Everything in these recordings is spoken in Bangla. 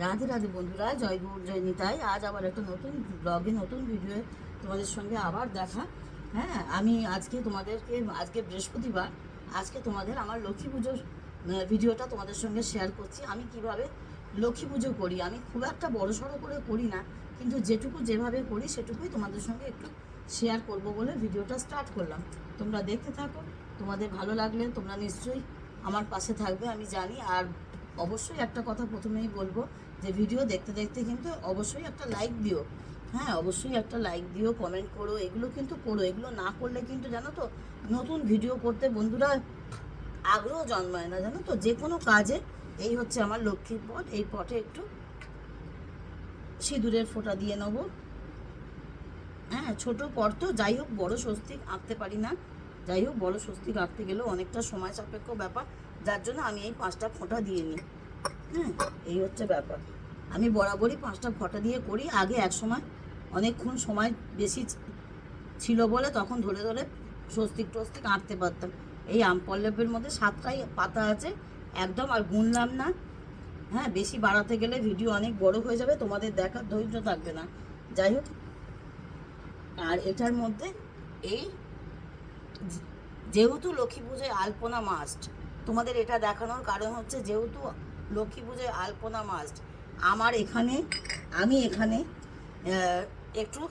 রাধে রাধে বন্ধুরা, জয় গৌর জয় নিতাই। আজ আবার একটা নতুন ব্লগে নতুন ভিডিও তোমাদের সঙ্গে আবার দেখা। হ্যাঁ, আমি আজকে বৃহস্পতিবার। আজকে তোমাদের আমার লক্ষ্মী পুজোর ভিডিওটা তোমাদের সঙ্গে শেয়ার করছি। আমি কিভাবে লক্ষ্মী পুজো করি। আমি খুব একটা বড়সড় করে করি না, কিন্তু যেভাবে করি সেটুকুই তোমাদের সঙ্গে একটু শেয়ার করব বলে ভিডিওটা স্টার্ট করলাম। তোমরা দেখতে থাকো। তোমাদের ভালো লাগলে তোমরা নিশ্চয়ই আমার পাশে থাকবে, আমি জানি। আর অবশ্যই একটা কথা প্রথমেই বলবো, যে ভিডিও দেখতে দেখতে কিন্তু অবশ্যই একটা লাইক দিও। হ্যাঁ, অবশ্যই একটা লাইক দিও, কমেন্ট করো, এগুলো কিন্তু করো। এগুলো না করলে কিন্তু জানো তো, নতুন ভিডিও করতে বন্ধুরা আগ্রহ জন্মায় না, জানো তো। যে কোনো কাজে এই হচ্ছে আমার লক্ষ্মীর পট। এই পটে একটু সিঁদুরের ফোঁটা দিয়ে নেবো। হ্যাঁ, ছোট পট তো, যাই হোক বড় স্বস্তিক আঁকতে পারি না। যাই হোক, বড় স্বস্তিক আঁকতে গেলেও অনেকটা সময় সাপেক্ষ ব্যাপার, যার জন্য আমি এই 5টা ফোঁটা দিয়ে নিই। হ্যাঁ, এই হচ্ছে ব্যাপার। আমি বরাবরই 5টা ফোঁটা দিয়ে করি। আগে এক সময় অনেকক্ষণ সময় বেশি ছিল বলে তখন ধরে ধরে স্বস্তিক টস্তিক আঁকতে পারতাম। এই আম পল্লবের মধ্যে 7টাই পাতা আছে, একদম আর গুনলাম না। হ্যাঁ, বেশি বাড়াতে গেলে ভিডিও অনেক বড় হয়ে যাবে, তোমাদের দেখার ধৈর্য থাকবে না। যাই হোক, আর এটার মধ্যে এই যেহেতু লক্ষ্মী পুজোয় আলপনা মাস্ট, তোমাদের এটা দেখানোর কারণ হচ্ছে যেহেতু লক্ষ্মী পুজোয় আলপনা মাস্ট, আমি এখানে একটু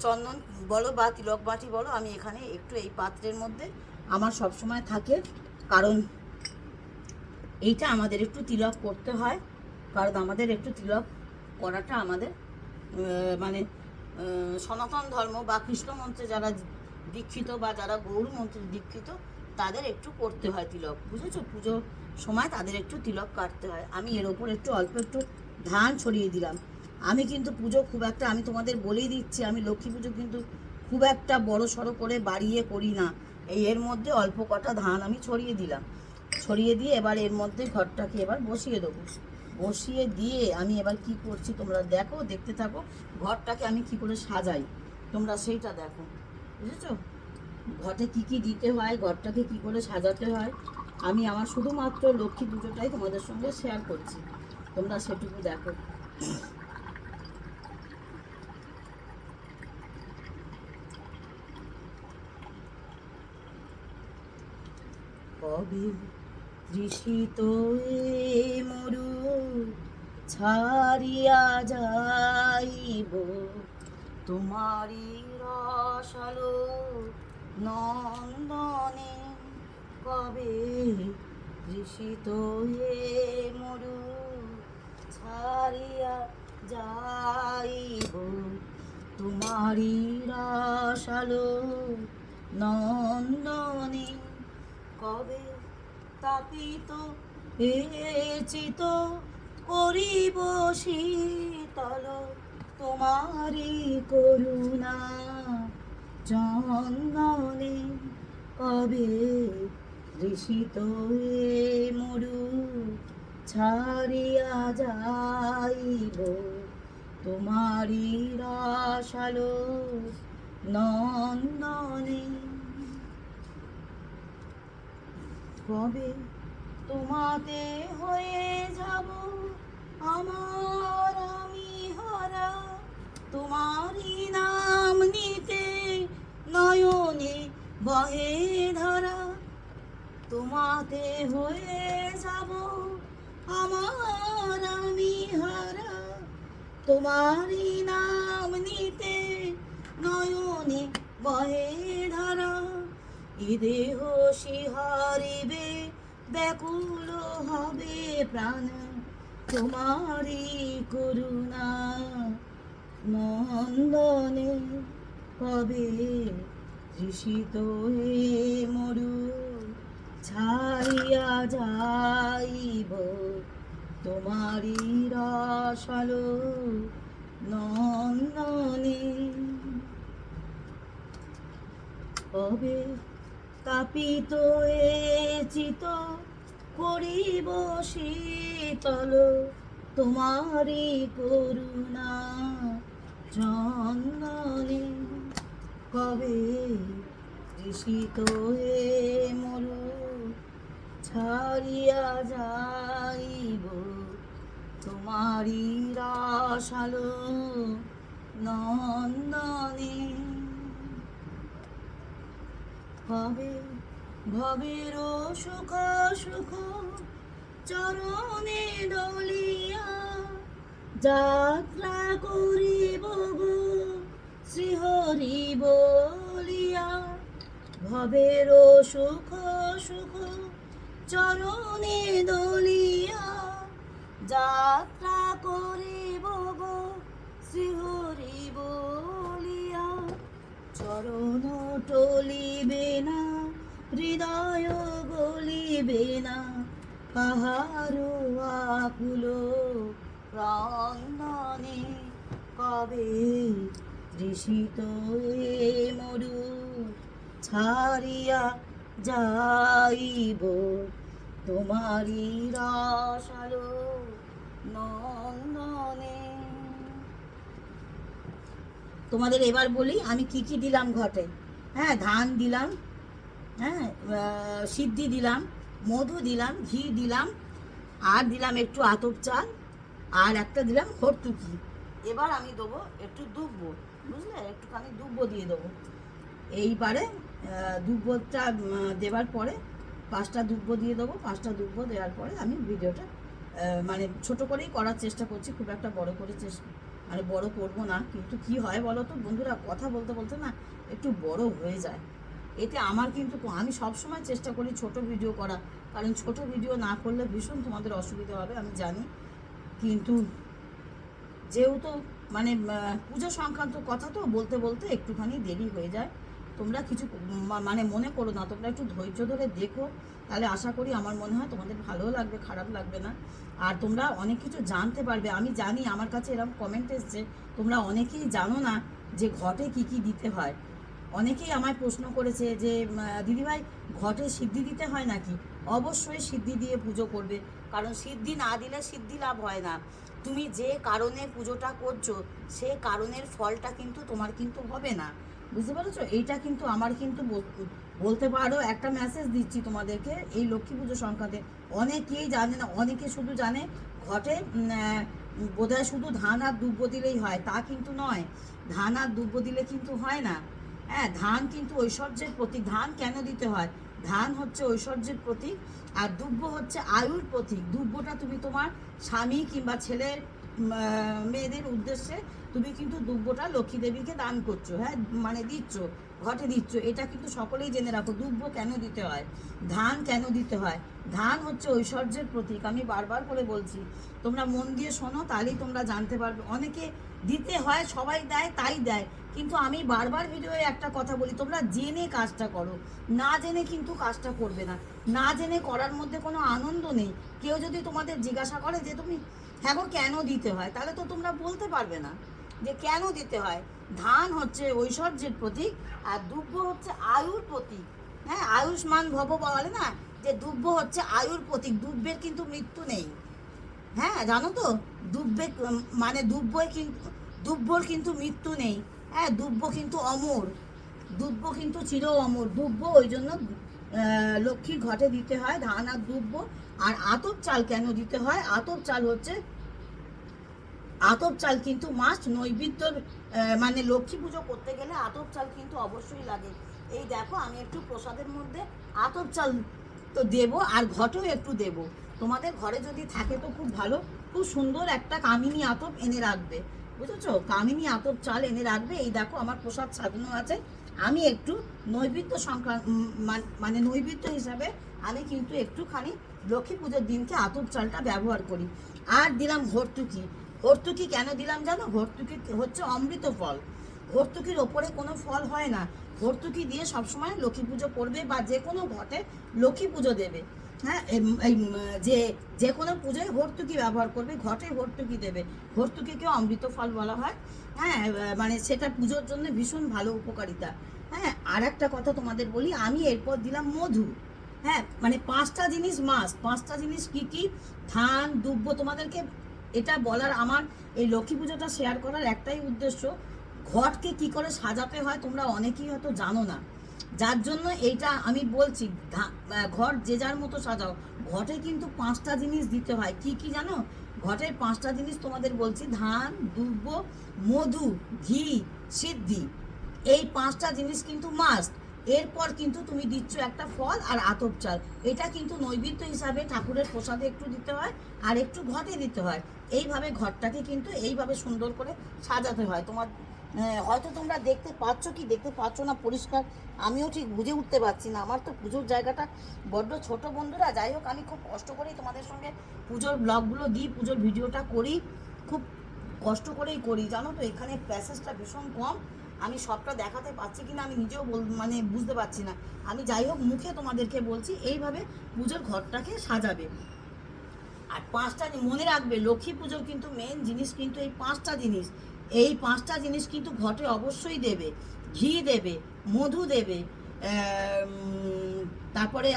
চন্দন বলো বা তিলক বাটি বলো, আমি এখানে একটু এই পাত্রের মধ্যে আমার সব সময় থাকে। কারণ এইটা আমাদের একটু তিলক করতে হয়, কারণ আমাদের একটু তিলক করাটা আমাদের মানে সনাতন ধর্ম বা কৃষ্ণ মন্ত্রে যারা দীক্ষিত বা যারা গৌর মন্ত্রে দীক্ষিত, তাদের একটু করতে হয় তিলক, বুঝেছো। পুজোর সময় তাদের একটু তিলক কাটতে হয়। আমি এর ওপর অল্প একটু ধান ছড়িয়ে দিলাম। আমি কিন্তু পুজো খুব একটা, আমি তোমাদের বলেই দিচ্ছি, আমি লক্ষ্মী পুজো কিন্তু খুব একটা বড় সড়ো করে বাড়িয়ে করি না। এর মধ্যে অল্প কটা ধান আমি ছড়িয়ে দিলাম। ছড়িয়ে দিয়ে এবার এর মধ্যে ঘরটাকে এবার বসিয়ে দেবো। বসিয়ে দিয়ে আমি এবার কি করছি তোমরা দেখো, দেখতে থাকো। ঘরটাকে আমি কি করে সাজাই তোমরা সেইটা দেখো, বুঝেছো। ঘরে কি কি দিতে হয়, ঘরটাকে কি করে সাজাতে হয়, আমি আমার শুধুমাত্র লক্ষ্মী পুজোটাই তোমাদের সঙ্গে শেয়ার করছি। তোমরা সেটুকু দেখো। কবে তৃষিত মরু ছাড়িয়া যাইব, তোমারি রসালো নন্দনে। কবে তৃষিত মরু ছাড়িয়া যাইব, তোমারি রসালো নন্দনে। কবে তাপিত চিত করিব শীতল, তোমারি করুণা চন্দনে। কবে ঋষিত মরু ছাড়িয়া যাইব, তোমারি রসালো নন্দনে। কবে তোমাতে হয়ে যাব আমার আমি হারা, তোমারই নাম নিতে নয়নে বহে ধরা। তোমাতে হয়ে যাব আমার আমি হারা, তোমারই নাম নিতে নয়নে বহে ধরা। এ দেহ শিহরিবে ব্যাকুল হবে প্রাণ, তোমারি করুণা নন্দনে। কবে তৃষিত মরু ছাড়িয়া যাইব, তোমারি রসালো নন্দনে। কবে তাপিত চিত করিব শীতল, তোমারি করুণা চন্দনে। কবে তৃষিত মরু ছাড়িয়া যাইব, তোমারই রাশালো নন্দনে, ভবে ভবের সুখ সুখ চরণে দলিয়া যাত্রা করিব গো শ্রীহরি বলিয়া। ভবের সুখ সুখ চরণে দলিয়া যাত্রা করিব গো শ্রীহরি বলিয়া। চরণ টলিবে না, হৃদয় গলিবে না, কাহারো আকুল ক্রন্দনে। কবে তৃষিত এ মরু ছাড়িয়া যাইব তোমারি রাশালো নন্দনে। তোমাদের এবার বলি আমি কি কি দিলাম ঘটে। হ্যাঁ, ধান দিলাম, হ্যাঁ, সিদ্ধি দিলাম, মধু দিলাম, ঘি দিলাম, আর দিলাম একটু আতপ চাল, আর একটা দিলাম হরতুকি। এবার আমি দেবো একটু দুব্বো, বুঝলে, একটুখানি দুব্বো দিয়ে দেবো। এইবারে দুব্বোটা দেওয়ার পরে 5টা দুব্বো দিয়ে দেবো। 5টা দুব্বো দেওয়ার পরে আমি ভিডিওটা মানে ছোট করেই করার চেষ্টা করছি, খুব একটা বড় করে মানে বড় করবো না। কিন্তু কি হয় বলো তো বন্ধুরা, কথা বলতে বলতে না একটু বড় হয়ে যায়। এতে আমার কিন্তু আমি সবসময় চেষ্টা করি ছোট ভিডিও করা, কারণ ছোট ভিডিও না করলে ভীষণ তোমাদের অসুবিধা হবে আমি জানি। কিন্তু যেহেতু মানে পুজো সংক্রান্ত কথা তো বলতে বলতে একটুখানি দেরি হয়ে যায়। তোমরা কিছু মানে মনে করো না, তোমরা একটু ধৈর্য ধরে দেখো, তাহলে আশা করি আমার মনে হয় তোমাদের ভালোও লাগবে, খারাপ লাগবে না। আর তোমরা অনেক কিছু জানতে পারবে। আমি জানি আমার কাছে এরকম কমেন্ট এসছে, তোমরা অনেকেই জানো না যে ঘটে কি কি দিতে হয়। অনেকেই আমায় প্রশ্ন করেছে যে দিদিভাই ঘটে সিদ্ধি দিতে হয় নাকি? অবশ্যই সিদ্ধি দিয়ে পুজো করবে, কারণ সিদ্ধি না দিলে সিদ্ধি লাভ হয় না। তুমি যে কারণে পুজোটা করছো সে কারণের ফলটা কিন্তু তোমার কিন্তু হবে না, বুঝতে পারছো? এইটা কিন্তু আমার কিন্তু বলতে পারো একটা মেসেজ দিচ্ছি তোমাদেরকে এই লক্ষ্মী পুজো সংক্রান্তে। অনেকেই জানে না, অনেকে শুধু জানে ঘটে বোধহয় শুধু ধান আর দুব্বো দিলেই হয়, তা কিন্তু নয়। ধান আর দুব্বো দিলে কিন্তু হয় না। হ্যাঁ, ধান কিন্তু ঐশ্বর্যের প্রতীক। ধান কেন দিতে হয়? ধান হচ্ছে ঐশ্বর্যের প্রতীক, আর দুব্ব হচ্ছে আয়ুর প্রতীক। দুব্বটা তুমি তোমার স্বামী কিংবা ছেলের মেয়েদের উদ্দেশ্যে তুমি কিন্তু দুব্বটা লক্ষ্মী দেবীকে দান করছো, হ্যাঁ, মানে দিচ্ছ, ঘটে দিচ্ছ। এটা কিন্তু সকলেই জেনে রাখো। দুব্ব কেন দিতে হয়, ধান কেন দিতে হয়? ধান হচ্ছে ঐশ্বর্যের প্রতীক। আমি বারবার করে বলছি, তোমরা মন দিয়ে শোনো, তাহলেই তোমরা জানতে পারবে। অনেকে দিতে হয়, সবাই দেয়, তাই দেয়, কিন্তু আমি বারবার ভিডিওয়ে একটা কথা বলি, তোমরা জেনে কাজটা করো, না জেনে কিন্তু কাজটা করবে না। না জেনে করার মধ্যে কোনো আনন্দ নেই। কেউ যদি তোমাদের জিজ্ঞাসা করে যে তুমি হ্যাঁ গো কেন দিতে হয়, তাহলে তো তোমরা বলতে পারবে না যে কেন দিতে হয়। ধান হচ্ছে ঐশ্বর্যের প্রতীক, আর দুব্ব হচ্ছে আয়ুর প্রতীক। হ্যাঁ, আয়ুষ্মান ভব বলে না, যে দুব্ব হচ্ছে আয়ুর প্রতীক। দুব্বের কিন্তু মৃত্যু নেই, হ্যাঁ, জানো তো? দুব্বে মানে দুব্বর কিন্তু মৃত্যু নেই। হ্যাঁ, দুব্ব কিন্তু অমর, দুব্ব কিন্তু চির অমর। দুব্ব ওই জন্য লক্ষ্মীর ঘটে দিতে হয়, ধান আর দুব্ব। আর আতপ চাল কেন দিতে হয়? আতপ চাল হচ্ছে, আতপ চাল কিন্তু মাস্ট নৈবেদ্যর, মানে লক্ষ্মী পুজো করতে গেলে আতপ চাল কিন্তু অবশ্যই লাগে। এই দেখো আমি একটু প্রসাদের মধ্যে আতপ চাল তো দেবো, আর ঘটেও একটু দেবো। তোমাদের ঘরে যদি থাকে তো খুব ভালো, খুব সুন্দর একটা কামিনী আতপ এনে রাখবে, বুঝেছো? কামিনী আতপ চাল এনে রাখবে। এই দেখো আমার প্রসাদ সাজানো আছে, আমি একটু নৈবেদ্য মানে নৈবেদ্য হিসাবে আমি কিন্তু একটুখানি লক্ষ্মী পুজোর দিনকে আতপ চালটা ব্যবহার করি। আর দিলাম ভর্তুকি। ভর্তুকি কেন দিলাম জানো? ভর্তুকি হচ্ছে অমৃত ফল। ভর্তুকির ওপরে কোনো ফল হয় না। ভর্তুকি দিয়ে সবসময় লক্ষ্মী পুজো করবে, বা যে কোনো ঘটে লক্ষ্মী পুজো দেবে। হ্যাঁ, এই যে কোনো পুজোয় ভর্তুকি ব্যবহার করবে, ঘটে ভর্তুকি দেবে। ভর্তুকিকে অমৃত ফল বলা হয়। হ্যাঁ, মানে সেটা পুজোর জন্য ভীষণ ভালো উপকারিতা। হ্যাঁ, আর একটা কথা তোমাদের বলি, আমি এরপর দিলাম মধু। হ্যাঁ, মানে 5টা জিনিস মাস্ট। 5টা জিনিস কি কি? ধান, দুব্ব। তোমাদেরকে এটা বলার, আমার এই লক্ষ্মী পুজোটা শেয়ার করার একটাই উদ্দেশ্য, ঘটকে কি করে সাজাতে হয় তোমরা অনেকেই হয়তো জানো না, যার জন্য এইটা আমি বলছি। ঘট যে যার মতো সাজাও, ঘটে কিন্তু 5টা জিনিস দিতে হয়। কি কি জানো? ঘটের 5টা জিনিস তোমাদের বলছি, ধান, দুব্য, মধু, ঘি, সিদ্ধি। এই 5টা জিনিস কিন্তু মাস্ট। এরপর কিন্তু তুমি দিচ্ছ একটা ফল আর আতপ চাল। এটা কিন্তু নৈবেদ্য হিসাবে ঠাকুরের প্রসাদে একটু দিতে হয় আর একটু ঘটে দিতে হয়। এইভাবে ঘরটাকে কিন্তু এইভাবে সুন্দর করে সাজাতে হয়। তোমার হয়তো তোমরা দেখতে পাচ্ছ কি দেখতে পাচ্ছ না পরিষ্কার, আমিও ঠিক বুঝে উঠতে পারছি না। আমার তো পুজোর জায়গাটা বড্ড ছোট বন্ধুরা। যাই হোক, আমি খুব কষ্ট করেই তোমাদের সঙ্গে পুজোর ব্লগগুলো দিই, পুজোর ভিডিওটা করি, খুব কষ্ট করেই করি, জানো তো। এখানে প্যাসেজটা ভীষণ কম, আমি সবটা দেখাতে পারছি কিনা আমি নিজেও মানে বুঝতে পারছি না। আমি যাই হোক মুখে তোমাদেরকে বলছি, এইভাবে পুজোর ঘরটাকে সাজাবে। আর 5টা মনে রাখবে, লক্ষ্মী পুজোর কিন্তু মেন জিনিস কিন্তু এই 5টা জিনিস। এই 5টা জিনিস কিন্তু ঘটে অবশ্যই দেবে। ঘি দেবে, মধু দেবে, তারপরে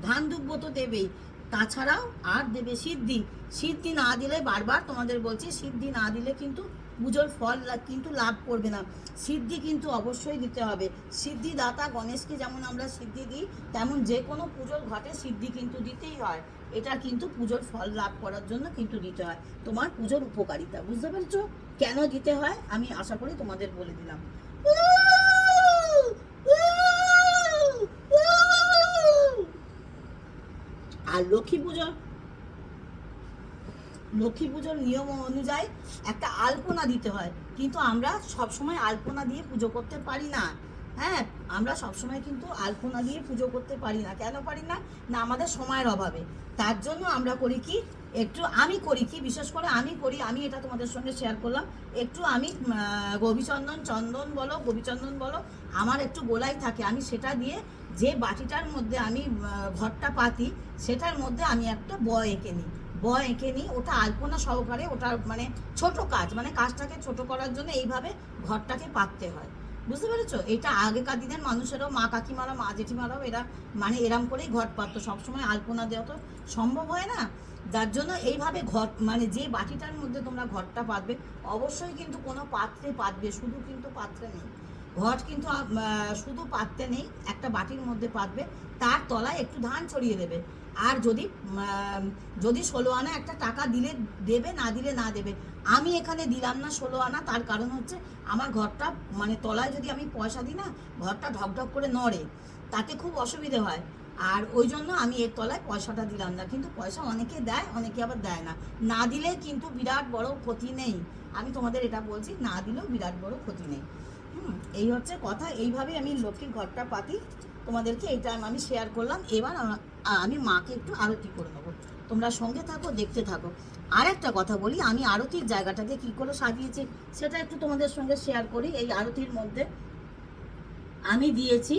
ধান দুব্য তো দেবেই, তাছাড়াও আর দেবে সিদ্ধি। সিদ্ধি না দিলে, বারবার তোমাদের বলছি, সিদ্ধি না দিলে কিন্তু পুজোর ফল কিন্তু লাভ করবে না। সিদ্ধি কিন্তু অবশ্যই দিতে হবে। সিদ্ধিদাতা গণেশকে যেমন আমরা সিদ্ধি দিই, তেমন যে কোনো পুজোর ঘটে সিদ্ধি কিন্তু দিতেই হয়। এটা কিন্তু পুজোর ফল লাভ করার জন্য কিন্তু দিতে হয়। তোমার পুজোর উপকারিতা বুঝতে পেরেছো? কেন দিতে হয় আমি আশা করি তোমাদের বলে দিলাম। আর লক্ষ্মী পুজোর নিয়ম অনুযায়ী একটা আলপনা দিতে হয়, কিন্তু আমরা সবসময় আলপনা দিয়ে পুজো করতে পারি না। হ্যাঁ, আমরা সবসময় কিন্তু আলপনা দিয়ে পুজো করতে পারি না। কেন পারি না? না আমাদের সময়ের অভাবে। তার জন্য আমরা করি কি, একটু আমি করি কি, বিশেষ করে আমি এটা তোমাদের সঙ্গে শেয়ার করলাম। একটু আমি চন্দন বলো, আমার একটু গোলাই থাকে, আমি সেটা দিয়ে যে বাটিটার মধ্যে আমি ঘরটা পাতি, সেটার মধ্যে আমি একটা এঁকে নিই। ওটা আলপনা সহকারে, ওটা মানে ছোট কাজ, মানে কাজটাকে ছোট করার জন্য এইভাবে ঘরটাকে পাততে হয়। বুঝতে পেরেছো? এটা আগেকার দিনের মানুষেরাও, মা কাকিমারা, মা জেঠিমারাও এরা মানে এরম করেই ঘট পাততো। সবসময় আলপনা দেওয়া তো সম্ভব হয় না, যার জন্য এইভাবে ঘট মানে যে বাটিটার মধ্যে তোমরা ঘরটা পাতবে, অবশ্যই কিন্তু কোনো পাত্রে পাতবে, শুধু কিন্তু পাত্রে নেই। ঘট কিন্তু শুধু পাততে নেই, একটা বাটির মধ্যে পাতবে, তার তলায় একটু ধান ছড়িয়ে দেবে। আর যদি 16 আনা একটা টাকা দিলে দেবে, না দিলে না দেবে। আমি এখানে দিলাম না 16 আনা, তার কারণ হচ্ছে আমার ঘরটা মানে তলায় যদি আমি পয়সা দিই না, ঘরটা ঢকঢক করে নড়ে, তাতে খুব অসুবিধে হয়। আর ওই জন্য আমি এর তলায় পয়সাটা দিলাম না। কিন্তু পয়সা অনেকে দেয়, অনেকে আবার দেয় না। না দিলে কিন্তু বিরাট বড় ক্ষতি নেই, আমি তোমাদের এটা বলছি, না দিলেও বিরাট বড় ক্ষতি নেই। এই হচ্ছে কথা। এইভাবেই আমি লক্ষ্মীর ঘরটা পাতি, তোমাদেরকে এইটা আমি শেয়ার করলাম। এবার আমি মাকে একটু আরতি করে নেবো, তোমরা সঙ্গে থাকো, দেখতে থাকো। আর একটা কথা বলি, আমি আরতির জায়গাটাকে কি করে সাজিয়েছি সেটা একটু তোমাদের সঙ্গে শেয়ার করি। এই আরতির মধ্যে আমি দিয়েছি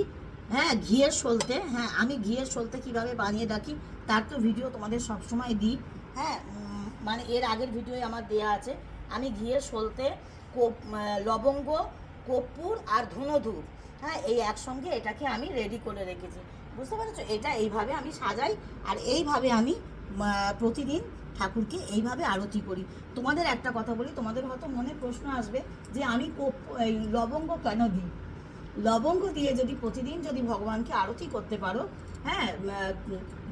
ঘিয়ের সলতে। হ্যাঁ, আমি ঘিয়ের সলতে কীভাবে বানিয়ে রাখি তার তো ভিডিও তোমাদের সবসময় দিই। হ্যাঁ, মানে এর আগের ভিডিওয়ে আমার দেয়া আছে। আমি ঘিয়ের সলতে লবঙ্গ, কর্পূর আর ধুনোধূপ, হ্যাঁ, এই একসঙ্গে এটাকে আমি রেডি করে রেখেছি। বুঝতে পেরেছো? এটা এইভাবে আমি সাজাই, আর এইভাবে আমি প্রতিদিন ঠাকুরকে এইভাবে আরতি করি। তোমাদের একটা কথা বলি, তোমাদের হয়তো মনে প্রশ্ন আসবে যে আমি লবঙ্গ কেন দিই। লবঙ্গ দিয়ে যদি প্রতিদিন যদি ভগবানকে আরতি করতে পারো, হ্যাঁ,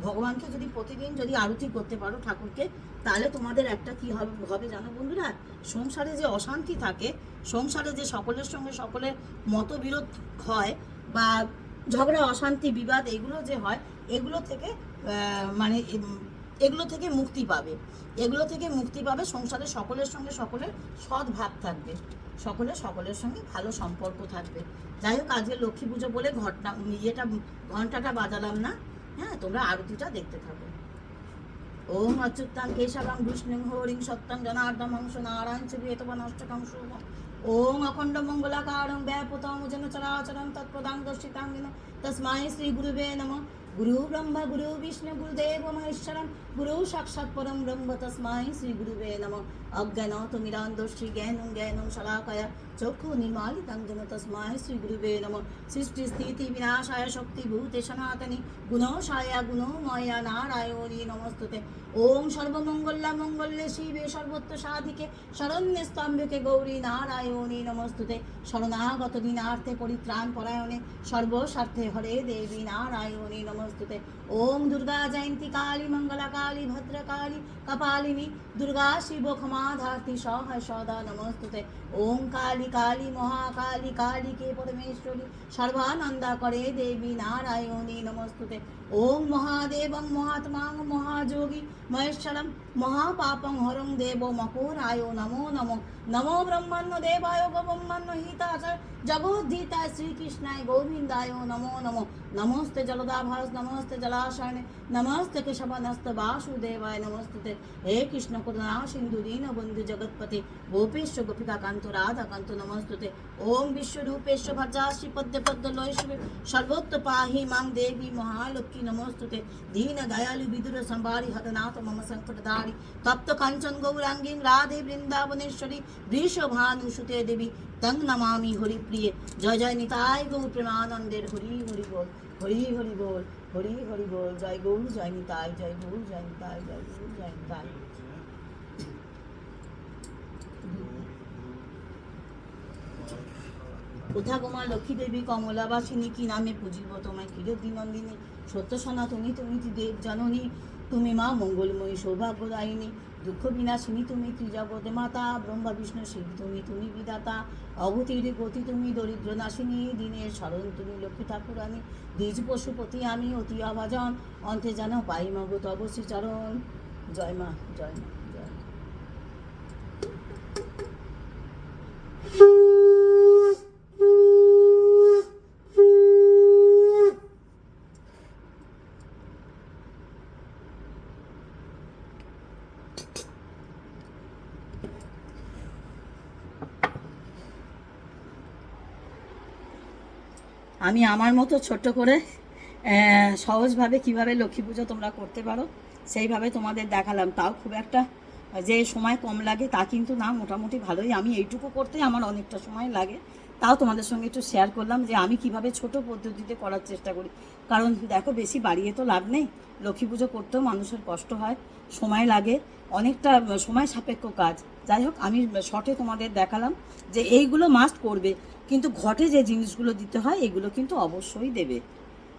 ভগবানকে যদি প্রতিদিন যদি আরতি করতে পারো ঠাকুরকে, তাহলে তোমাদের একটা কি হবে জানো বন্ধুরা? সংসারে যে অশান্তি থাকে, সংসারে যে সকলের সঙ্গে সকলের মতবিরোধ হয়, বা ঝগড়া, অশান্তি, বিবাদ, এগুলো যে হয়, এগুলো থেকে মানে এগুলো থেকে মুক্তি পাবে। সংসারে সকলের সঙ্গে সকলের সৎ ভাব থাকবে, সকলের সঙ্গে ভালো সম্পর্ক থাকবে। যাই হোক, আজকে লক্ষ্মী পুজো বলে ঘন্টাটা বাজালাম না। হ্যাঁ, তোমরা আরতিটা দেখতে থাকো। ওম অচ্যুতাং কেশবং বিষ্ণুং হরিং সত্যং জনার্দন হংস নারায়ণ শ্রীবেতবনষ্টকং শুভম। ওম অখণ্ড মঙ্গলাকারং ব্যাপতং যেন চরাচরং তৎপ্রদাং দর্শিতাং যেন তস্মাই শ্রী গুরুবে নমঃ। গুরু ব্রহ্মা গুরু বিষ্ণু গুরুদেব মহেশ্বরম গুরু সাক্ষাৎ পরম ব্রহ্ম তস্মাই শ্রী গুরুবে নমঃ। অজ্ঞানতিমিরান্ধস্যি জ্ঞানং শলাকায়া চক্ষু নির্মালিতং যেন তস্মাই শ্রী গুরুবে নমঃ। সৃষ্টি স্থিতি বিনাশায় শক্তিভূতে সনাতনী গুণশায়া গুণময়া নারায়ণী নমস্তুতে। ওং সর্বমঙ্গল্যে শিবে সর্বত্র সাধিকে শরণ্যে স্তম্ভকে গৌরী নারায়ণী নমস্তুতে। শরণাগত দীনার্থে পরিত্রাণ পরায়ণে সর্বস্বার্থে হরে দেবী নারায়ণী নমস্তুতে। नमस्तुते। ओम दुर्गा जयंती काली मंगला काली भद्रकाली कपालिनी दुर्गा शिव क्षमा धात्री सहाय सदा नमस्तुते। ओम काली काली महाकाली काली के परमेश्वरी सर्वानंदा करे देवी नारायणी नमस्तुते। ओम महादेवं महात्मां महाजोगी महेश्वरं महापापं हरं देवो मकोरायो नमो नमो। नमो ब्रह्मण्य देवाय ब्रह्मण्य हिताय जगोद्धीताय श्रीकृष्णाय गोविंदाय नमो नमो। नमस्ते जलदाभास नमस्ते जलाशयने नमस्ते केशवनस्त वासुदेवाय नमस्तुते। हे कृष्ण करुणा सिंधु दीन बंधु जगतपति गोपेश गोपिका कांत राधा कांत नमस्तुते। ओम विश्वरूपेश भद्राश्री पद्य पद्य लयश्री सर्वोत्त पाहि मां देवी महालक्ष्मी नमस्तुते। दीन दयालु विदुर संभारी हतनाथ मम संकटधारी तप्त कंचन गौरांगी राधे वृंदावनेश्वरी वृषभानुसुते देवी तंग नमामि हरि प्रिय। जय जय निताय गौर प्रेमानंदेर हरि हरि बोल हरि हरि बोल हरि हरि बोल। जय गौर जय निताय जय गौर जय निताय जय गौर जय निताय। কোথা গোমা লক্ষ্মী দেবী কমলাবাসিনী কি নামে পুজিব তোমায় ক্ষীরোদি নন্দিনী সত্য সনাতনী তুমি দেব জননী তুমি মা মঙ্গলময়ী সৌভাগ্যদায়িনী দুঃখ বিনাশিনী তুমি ত্রিজগতে মাতা ব্রহ্মা বিষ্ণু শিব তুমি বিধাতা অগতির গতি তুমি দরিদ্র নাশিনী দিনের শরণ তুমি লক্ষ্মী ঠাকুরানী দ্বিজ পশুপতি আমি অতি অভাজন অন্তে যেন পাই মগ তব শ্রীচরণ। জয় মা জয় মা জয় মা। আমি আমার মতো ছোট্ট করে সহজভাবে কিভাবে লক্ষ্মী পুজো তোমরা করতে পারো সেইভাবে তোমাদের দেখালাম। তাও খুব একটা যে সময় কম লাগে তা কিন্তু না, মোটামুটি ভালোই। আমি এইটুকু করতে আমার অনেকটা সময় লাগে, তাও তোমাদের সঙ্গে একটু শেয়ার করলাম যে আমি কিভাবে ছোট পদ্ধতিতে করার চেষ্টা করি। কারণ দেখো বেশি বাড়িয়ে তো লাভ নেই, লক্ষ্মী পুজো করতেও মানুষের কষ্ট হয়, সময় লাগে, অনেকটা সময় সাপেক্ষ কাজ। যাই হোক আমি শর্টে তোমাদের দেখালাম যে এইগুলো মাস্ট করবে, কিন্তু ঘটে যে জিনিসগুলো দিতে হয় এগুলো কিন্তু অবশ্যই দেবে,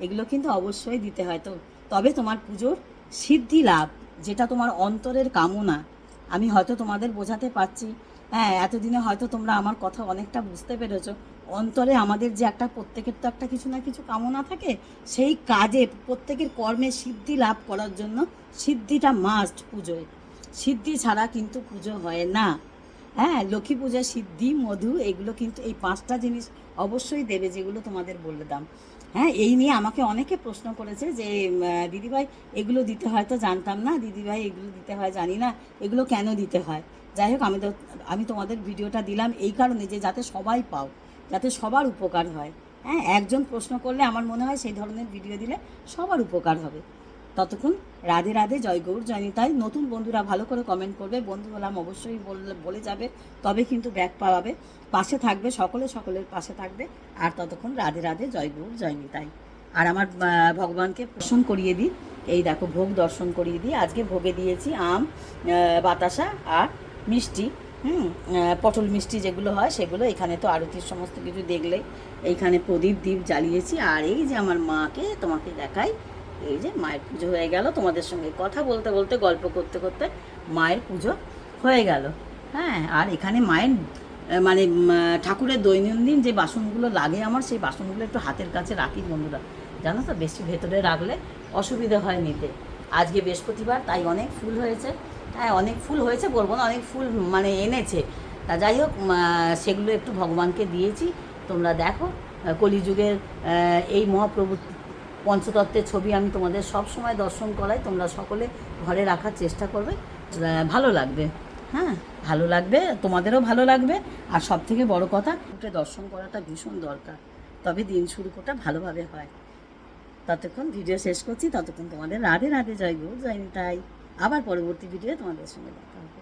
এগুলো কিন্তু অবশ্যই দিতে হয়। তো তবে তোমার পুজোর সিদ্ধি লাভ, যেটা তোমার অন্তরের কামনা, আমি হয়তো তোমাদের বোঝাতে পারছি। হ্যাঁ, এতদিনে হয়তো তোমরা আমার কথা অনেকটা বুঝতে পেরেছো। অন্তরে আমাদের যে একটা প্রত্যেকের তো একটা কিছু না কিছু কামনা থাকে, সেই কাজে প্রত্যেকের কর্মে সিদ্ধি লাভ করার জন্য সিদ্ধিটা মাস্ট পুজোয়। সিদ্ধি ছাড়া কিন্তু পুজো হয় না। হ্যাঁ, লক্ষ্মী পূজা সিদ্ধি মধু এগুলো কিন্তু এই 5টা জিনিস অবশ্যই দেবে, যেগুলো তোমাদের বললাম। হ্যাঁ, এই নিয়ে আমাকে অনেকে প্রশ্ন করেছে যে দিদিভাই এগুলো দিতে হয় তো জানতাম না, দিদিভাই এগুলো দিতে হয় জানি না, এগুলো কেন দিতে হয়। যাই হোক আমি তোমাদের ভিডিওটা দিলাম এই কারণে যে যাতে সবাই পাও, যাতে সবার উপকার হয়। হ্যাঁ, একজন প্রশ্ন করলে আমার মনে হয় সেই ধরনের ভিডিও দিলে সবার উপকার হবে। ততক্ষণ রাধে রাধে, জয় গৌর জয় নিতাই। নতুন বন্ধুরা ভালো করে কমেন্ট করবে, বন্ধু হলাম অবশ্যই বলে যাবে, তবে কিন্তু ব্যাক পাওয়াবে, পাশে থাকবে, সকলের পাশে থাকবে। আর ততক্ষণ রাধে রাধে, জয় গৌর জয় নিতাই। আর আমার ভগবানকে দর্শন করিয়ে দিই, এই দেখো ভোগ দর্শন করিয়ে দিই। আজকে ভোগে দিয়েছি আম, বাতাসা আর মিষ্টি, পটল মিষ্টি যেগুলো হয় সেগুলো। এখানে তো আরতির সমস্ত কিছু দেখলে, এইখানে প্রদীপ দ্বীপ জ্বালিয়েছি। আর এই যে আমার মাকে তোমাকে দেখাই, এই যে মায়ের পুজো হয়ে গেল। তোমাদের সঙ্গে কথা বলতে বলতে গল্প করতে করতে মায়ের পুজো হয়ে গেল। হ্যাঁ, আর এখানে মায়ের মানে ঠাকুরের দৈনন্দিন যে বাসনগুলো লাগে আমার, সেই বাসনগুলো একটু হাতের কাছে রাখি বন্ধুরা, জানো তো, বেশি ভেতরে রাখলে অসুবিধা হয় নিতে। আজকে বৃহস্পতিবার, তাই অনেক ফুল হয়েছে। হ্যাঁ, অনেক ফুল হয়েছে বলবো না, অনেক ফুল মানে এনেছে। তা যাই হোক সেগুলো একটু ভগবানকে দিয়েছি। তোমরা দেখো কলিযুগের এই মহাপ্রভু পঞ্চতত্ত্বের ছবি আমি তোমাদের সব সময় দর্শন করাই, তোমরা সকলে ঘরে রাখার চেষ্টা করবে, ভালো লাগবে। হ্যাঁ, ভালো লাগবে, তোমাদেরও ভালো লাগবে। আর সব থেকে বড় কথা, উঠে দর্শন করাটা ভীষণ দরকার, তবে দিন শুরু করা ভালোভাবে হয়। ততক্ষণ ভিডিও শেষ করছি, ততক্ষণ তোমাদের রাধে রাধে, জয় গৌর জয় নিতাই। আবার পরবর্তী ভিডিও তোমাদের সঙ্গে দেখা হবে।